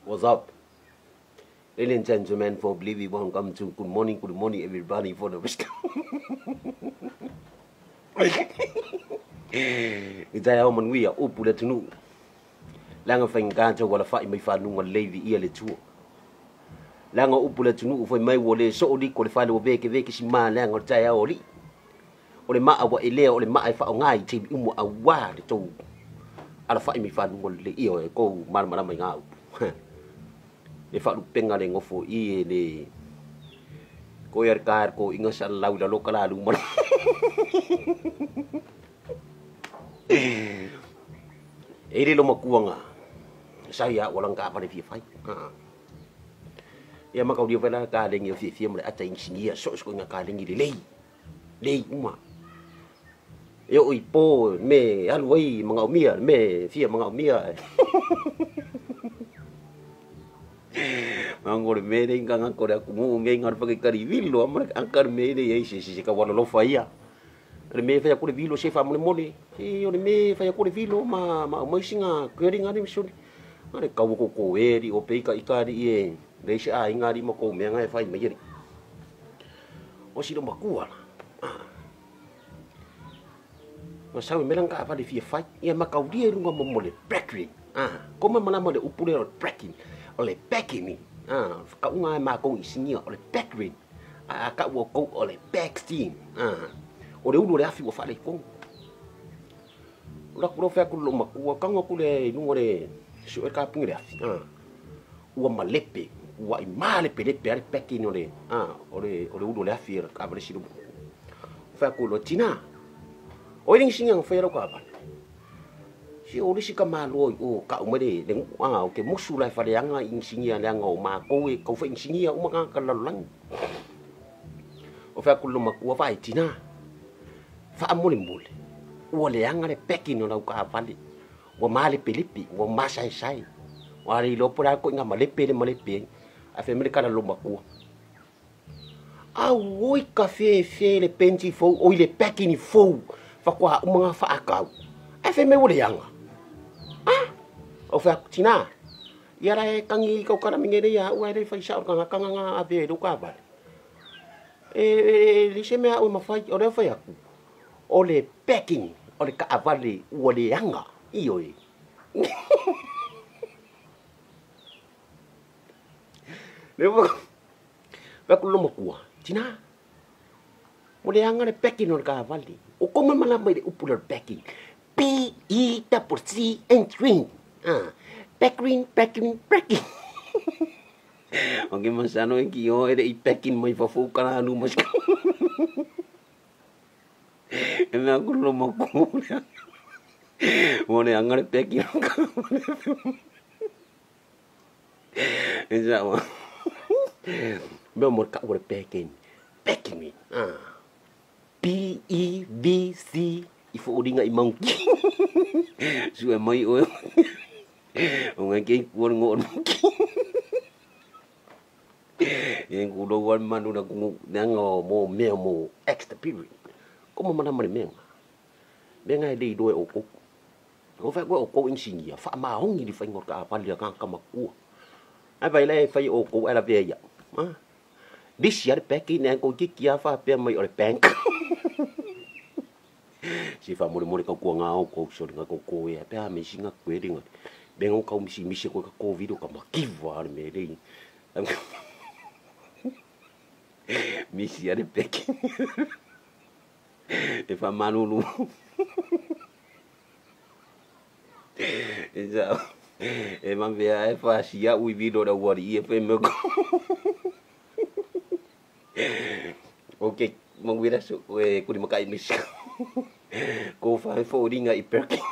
What's up? Ladies and gentlemen, for believe you welcome to good morning everybody for the rest. Ita ya man wiya upula tunu. Langa fa nganta wala fa mai fa nu wala levi ia le tu. Langa upula tunu foi mai wole so di ko le fa le veke si ma langa ta ya oli. Ole ma awa ele ole ma ai fa ngai ti umu awa de to. Ala fa mai fa nu wala ia ko mar mai ngau. E fa penga le ngofo I le ko yer kar ko inga sa lau da lokala lu mo e le lo makuanga saya walang ka pa le fi fai ya makau dia vela ka le ngi fi mo le ata insingia so ko nga ka le ngi le uma yo ipo me alwai mangau mia me fi mangau mia Angkor mede ingang angkor aku mu ngengar pakai kari vilo amar angkar mede ya si ka wala lo faia le me fa ko vilo se fa mo mole o le me fa ko vilo ma singa kering ani misuni are ka ko eri o pe ka ikari e le sa ingari mo ko me ngai fa me yeri o si lo makua o sa me lang ka fa de fi fa ia makau dia runga mo mole backring como mana mo de upule o tracking ole packing ka unga ma ko isingia ole backring ka wo ko ole backsteam o le ulo le afi wo fa le ko ora ko fa ko lo makua ka ngo le no le so e ka pingi le afi o ma lepe wa I male pe le packing ole ole ulo le afi ka ba le silu fa ko lo tina o ring singa fa ro ka ba si ori si ka malo o ka umade deng o ke musu lai fa yang insingia yang o ma ko e ko fa insingia o ma ka lalang o fa kullu ma ko fa itina fa amule mbule o le yang le peki no ka fa li o ma le pelipi o ma sai o ari lo pora ko nga ma le pe a fe me ka lo ma ko a oi ka fe le penji fo o le peki ni fo fa kwa o ma fa akau a fe me o le yang o fa tina yara e kangi ko kana mingere ya o ai fa sa ka nga ave do ka ba li se me o ma fa o le fa ya o le packing o le ka avali o le yanga io e le va ko lo mo kwa tina o le yanga le packing o le ka avali o como mala mai o pular packing P-E-C and string packing. Okay, masano en kiyo ere I packing mai fa fu kana anu mas. Eme aku lo mo ko. Mone angare packing ka. Esa wa. Be mo ka wo packing. Packing me. P-E-V-C ifo odinga I monkey. Sue mai o. O ngai ko ngon. Yang kudo wan manu na kungu nango mo extra period. Como mana mari menga. Menga dei do o ko. O fa ko insingia fa ma hongi di fa ngor ka pa lia kan kamaku. Ai vai le fa o ko era veia. This year peki na ko kikia fa pe mai o bank. Si fa mo ka ko nga o ko so nga ko e pe a me singa kweringa bengo ka misi ko ka covid ka makiva me dei misi ya de peki e fa manulu esa e man vea e fa sia ui video da wari e pe me okay mong vira so ko di makai misi ko fa fo ringa I peki